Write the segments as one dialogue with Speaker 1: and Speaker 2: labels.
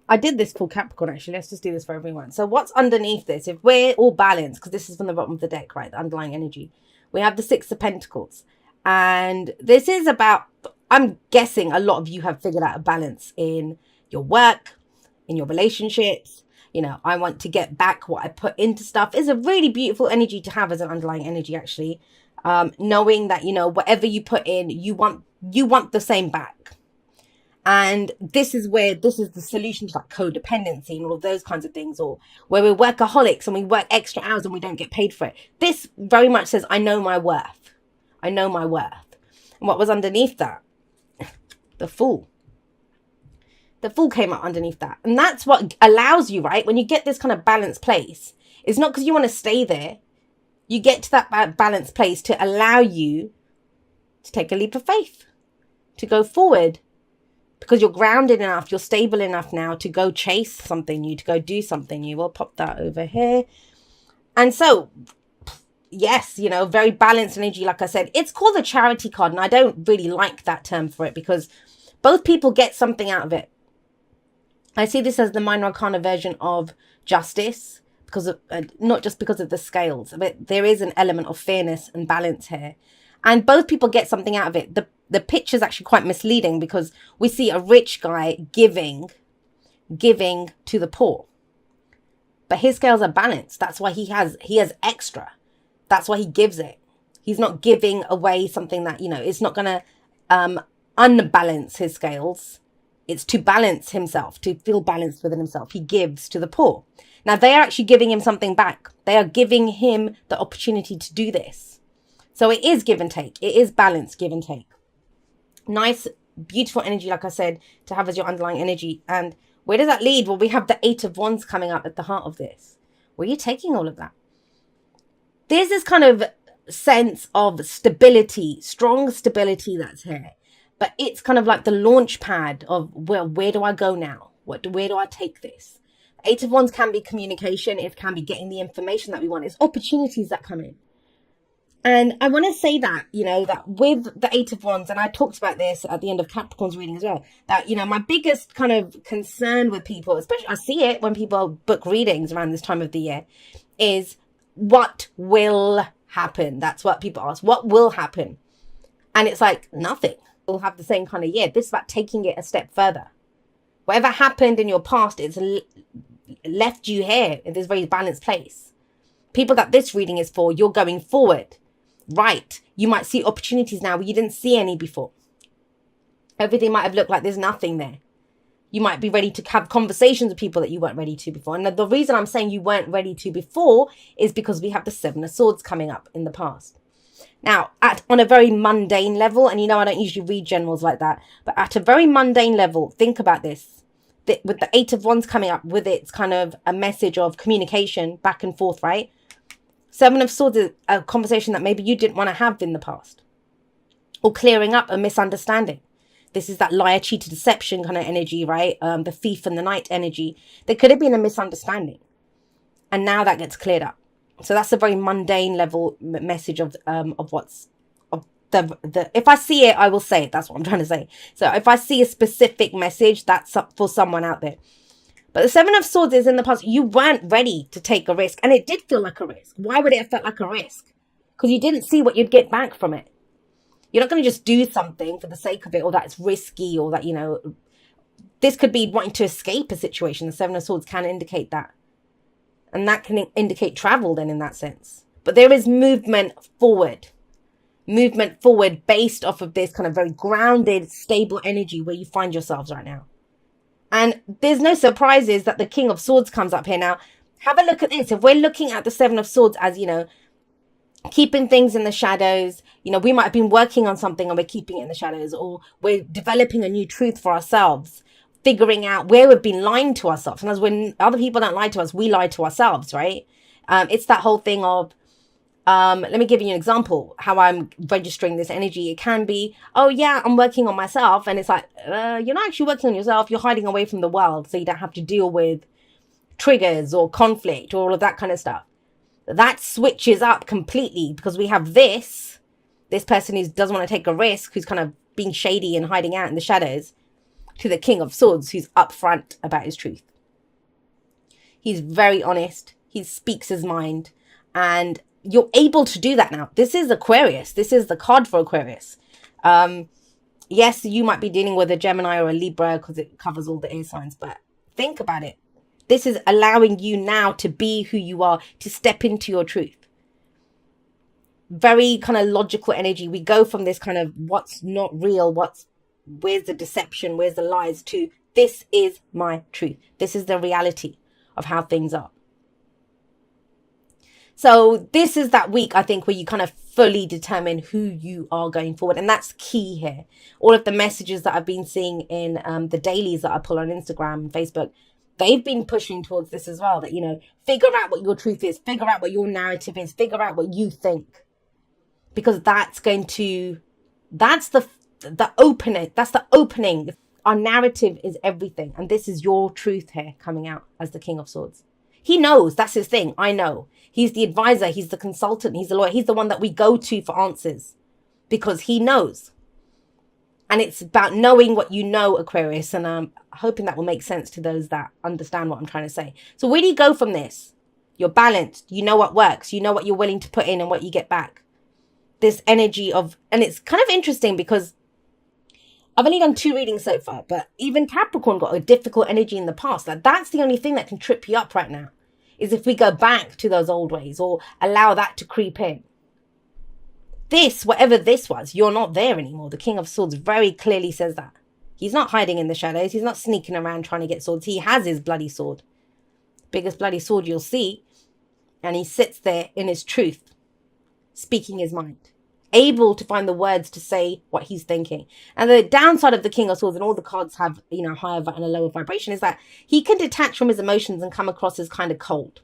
Speaker 1: I did this for Capricorn, actually. Let's just do this for everyone. So what's underneath this? If we're all balanced, because this is from the bottom of the deck, right? The underlying energy. We have the Six of Pentacles. And this is about, I'm guessing a lot of you have figured out a balance in your work, in your relationships. You know, I want to get back what I put into stuff. It's a really beautiful energy to have as an underlying energy, actually. Knowing that, you know, whatever you put in, you want the same back. And this is the solution to like codependency and all of those kinds of things, or where we're workaholics and we work extra hours and we don't get paid for it. This very much says, I know my worth. I know my worth. And what was underneath that? The Fool. The Fool came up underneath that. And that's what allows you, right? When you get this kind of balanced place, it's not because you want to stay there. You get to that balanced place to allow you to take a leap of faith, to go forward. Because you're grounded enough, you're stable enough now to go chase something new, to go do something new. We'll pop that over here. And so, yes, you know, very balanced energy, like I said. It's called the Charity card, and I don't really like that term for it because both people get something out of it. I see this as the minor arcana version of justice, because of, not just because of the scales, but there is an element of fairness and balance here. And both people get something out of it. The picture is actually quite misleading because we see a rich guy giving to the poor. But his scales are balanced. That's why he has extra. That's why he gives it. He's not giving away something that, you know, it's not going to unbalance his scales. It's to balance himself, to feel balanced within himself. He gives to the poor. Now, they are actually giving him something back. They are giving him the opportunity to do this. So it is give and take. It is balanced, give and take. Nice, beautiful energy, like I said, to have as your underlying energy. And where does that lead? Well, we have the Eight of Wands coming up at the heart of this. Where are you taking all of that? There's this kind of sense of stability, strong stability that's here. But it's kind of like the launch pad of, well, where do I go now? Where do I take this? Eight of Wands can be communication. It can be getting the information that we want. It's opportunities that come in. And I want to say that, you know, that with the Eight of Wands, and I talked about this at the end of Capricorn's reading as well, that, you know, my biggest kind of concern with people, especially I see it when people book readings around this time of the year, is what will happen? That's what people ask. What will happen? And it's like, nothing. We'll have the same kind of year. This is about taking it a step further. Whatever happened in your past, it's left you here in this very balanced place. People that this reading is for, you're going forward. Right, you might see opportunities now where you didn't see any before. Everything might have looked like there's nothing there. You might be ready to have conversations with people that you weren't ready to before. And the reason I'm saying you weren't ready to before is because we have the Seven of Swords coming up in the past. Now, on a very mundane level, and you know I don't usually read generals like that, but at a very mundane level, think about this. With the Eight of Wands coming up, with its kind of a message of communication back and forth, right? Seven of Swords is a conversation that maybe you didn't want to have in the past. Or clearing up a misunderstanding. This is that liar, cheater, deception kind of energy, right? The thief and the knight energy. There could have been a misunderstanding. And now that gets cleared up. So that's a very mundane level message of what's... if I see it, I will say it. That's what I'm trying to say. So if I see a specific message, that's up for someone out there. But the Seven of Swords is in the past. You weren't ready to take a risk. And it did feel like a risk. Why would it have felt like a risk? Because you didn't see what you'd get back from it. You're not going to just do something for the sake of it, or that it's risky, or that, you know, this could be wanting to escape a situation. The Seven of Swords can indicate that. And that can indicate travel then in that sense. But there is movement forward. Movement forward based off of this kind of very grounded, stable energy where you find yourselves right now. And there's no surprises that the King of Swords comes up here. Now, have a look at this. If we're looking at the Seven of Swords as, you know, keeping things in the shadows, you know, we might have been working on something and we're keeping it in the shadows, or we're developing a new truth for ourselves, figuring out where we've been lying to ourselves. And as when other people don't lie to us, we lie to ourselves, right? It's that whole thing of, let me give you an example how I'm registering this energy. It can be, oh yeah, I'm working on myself. And it's like, you're not actually working on yourself. You're hiding away from the world. So you don't have to deal with triggers or conflict or all of that kind of stuff. That switches up completely because we have this person who doesn't want to take a risk, who's kind of being shady and hiding out in the shadows. to the King of Swords, who's upfront about his truth. He's very honest. He speaks his mind. And you're able to do that now. This is Aquarius. This is the card for Aquarius. Yes, you might be dealing with a Gemini or a Libra because it covers all the air signs. But think about it. This is allowing you now to be who you are, to step into your truth. Very kind of logical energy. We go from this kind of what's not real, where's the deception, where's the lies, to this is my truth. This is the reality of how things are. So this is that week, I think, where you kind of fully determine who you are going forward. And that's key here. All of the messages that I've been seeing in the dailies that I pull on Instagram and Facebook, they've been pushing towards this as well. That, you know, figure out what your truth is. Figure out what your narrative is. Figure out what you think. Because that's going to, that's the opening. That's the opening. Our narrative is everything. And this is your truth here coming out as the King of Swords. He knows. That's his thing. I know. He's the advisor. He's the consultant. He's the lawyer. He's the one that we go to for answers because he knows. And it's about knowing what you know, Aquarius. And I'm hoping that will make sense to those that understand what I'm trying to say. So where do you go from this? You're balanced. You know what works. You know what you're willing to put in and what you get back. This energy of, and it's kind of interesting because I've only done 2 readings so far, but even Capricorn got a difficult energy in the past. Like, that's the only thing that can trip you up right now, is if we go back to those old ways or allow that to creep in. This, whatever this was, you're not there anymore. The King of Swords very clearly says that. He's not hiding in the shadows. He's not sneaking around trying to get swords. He has his bloody sword. Biggest bloody sword you'll see. And he sits there in his truth, speaking his mind, able to find the words to say what he's thinking. And the downside of the King of Swords, and all the cards have, you know, higher and a lower vibration, is that he can detach from his emotions and come across as kind of cold.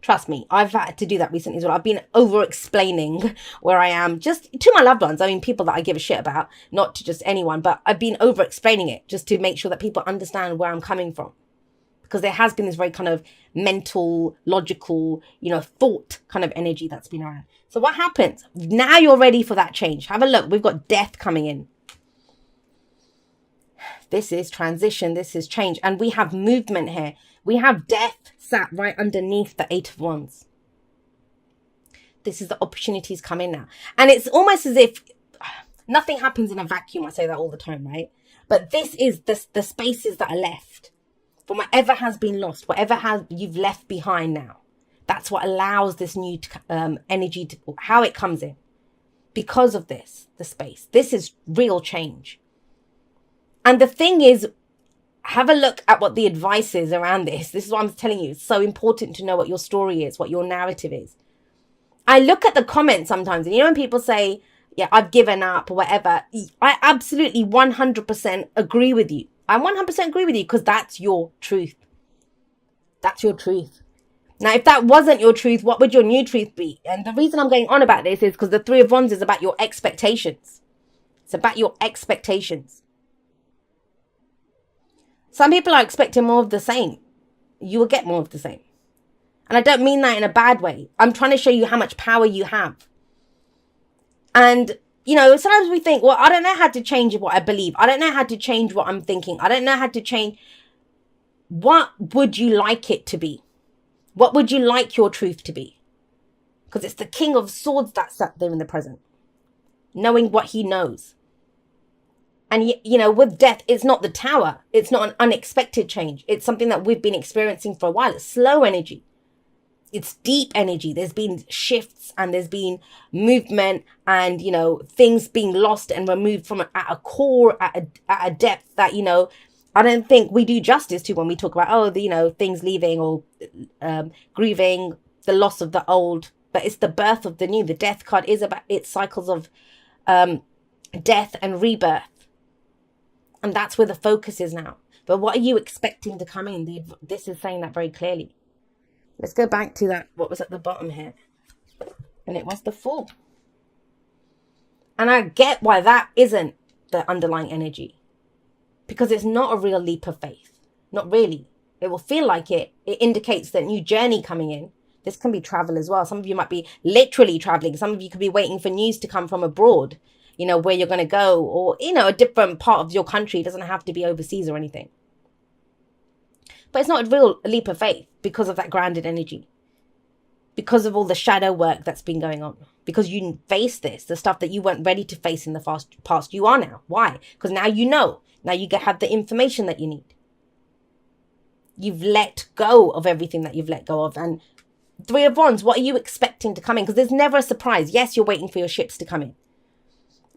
Speaker 1: Trust me, I've had to do that recently as well. I've been over-explaining where I am, just to my loved ones. I mean, people that I give a shit about, not to just anyone, but I've been over-explaining it just to make sure that people understand where I'm coming from. Because there has been this very kind of mental, logical, you know, thought kind of energy that's been around. So what happens? Now you're ready for that change. Have a look. We've got death coming in. This is transition. This is change. And we have movement here. We have death sat right underneath the 8 of Wands. This is the opportunities coming now. And it's almost as if nothing happens in a vacuum. I say that all the time, right? But this is the spaces that are left. From whatever has been lost, whatever you've left behind now. That's what allows this new energy to, how it comes in. Because of this, the space. This is real change. And the thing is, have a look at what the advice is around this. This is what I'm telling you. It's so important to know what your story is, what your narrative is. I look at the comments sometimes, and you know when people say, yeah, I've given up or whatever. I absolutely 100% agree with you. I 100% agree with you because that's your truth. That's your truth. Now, if that wasn't your truth, what would your new truth be? And the reason I'm going on about this is because the 3 of Wands is about your expectations. It's about your expectations. Some people are expecting more of the same. You will get more of the same. And I don't mean that in a bad way. I'm trying to show you how much power you have. And you know, sometimes we think, well, I don't know how to change what I believe. I don't know how to change what I'm thinking. I don't know how to change. What would you like it to be? What would you like your truth to be? Because it's the King of Swords that's sat there in the present, knowing what he knows. And, you know, with death, it's not the Tower. It's not an unexpected change. It's something that we've been experiencing for a while. It's slow energy. It's deep energy. There's been shifts and there's been movement and, you know, things being lost and removed from at a core, at a depth that, you know, I don't think we do justice to when we talk about, oh, you know, things leaving or grieving the loss of the old. But it's the birth of the new. The death card is about its cycles of death and rebirth. And that's where the focus is now. But what are you expecting to come in? This is saying that very clearly. Let's go back to that, what was at the bottom here. And it was the Fool. And I get why that isn't the underlying energy. Because it's not a real leap of faith. Not really. It will feel like it. It indicates that new journey coming in. This can be travel as well. Some of you might be literally traveling. Some of you could be waiting for news to come from abroad. you know, where you're going to go, or, you know, a different part of your country. It doesn't have to be overseas or anything. But it's not a real leap of faith because of that grounded energy. Because of all the shadow work that's been going on. Because you face this, the stuff that you weren't ready to face in the past, you are now. Why? Because now you know. Now you have the information that you need. You've let go of everything that you've let go of. And Three of Wands, what are you expecting to come in? Because there's never a surprise. Yes, you're waiting for your ships to come in.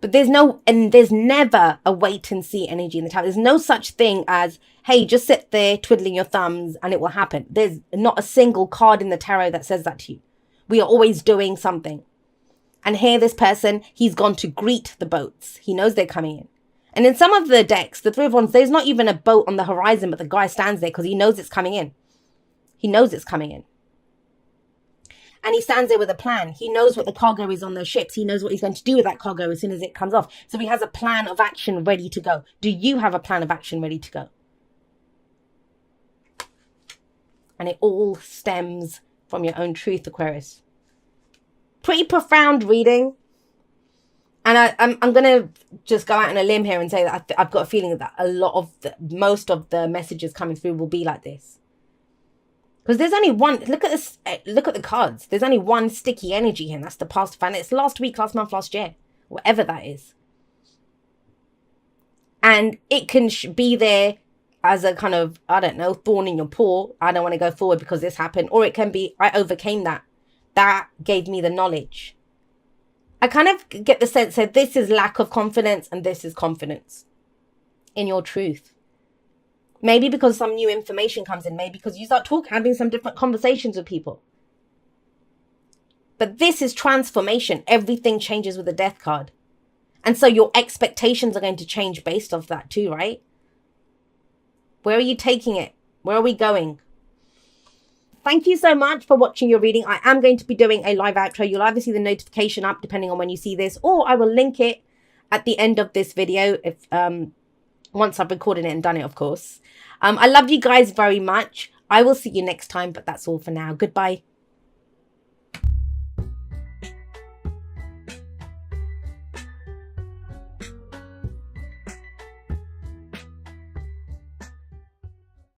Speaker 1: But there's never a wait and see energy in the tarot. There's no such thing as, hey, just sit there twiddling your thumbs and it will happen. There's not a single card in the tarot that says that to you. We are always doing something. And here, this person, he's gone to greet the boats. He knows they're coming in. And in some of the decks, the Three of Wands, there's not even a boat on the horizon, but the guy stands there because he knows it's coming in. He knows it's coming in. And he stands there with a plan. He knows what the cargo is on those ships. He knows what he's going to do with that cargo as soon as it comes off. So he has a plan of action ready to go. Do you have a plan of action ready to go? And it all stems from your own truth, Aquarius. Pretty profound reading. And I'm going to just go out on a limb here and say that I've got a feeling that most of the messages coming through will be like this. Because there's only one, look at this, look at the cards. There's only one sticky energy here, and that's the past fan. It's last week, last month, last year, whatever that is. And it can be there as a kind of, I don't know, thorn in your paw. I don't want to go forward because this happened. Or it can be, I overcame that. That gave me the knowledge. I kind of get the sense that this is lack of confidence and this is confidence in your truth. Maybe because some new information comes in. Maybe because you start having some different conversations with people. But this is transformation. Everything changes with the Death card. And so your expectations are going to change based off that too, right? Where are you taking it? Where are we going? Thank you so much for watching your reading. I am going to be doing a live outro. You'll either see the notification up depending on when you see this, or I will link it at the end of this video if once I've recorded it and done it, of course. I love you guys very much. I will see you next time, but that's all for now. Goodbye.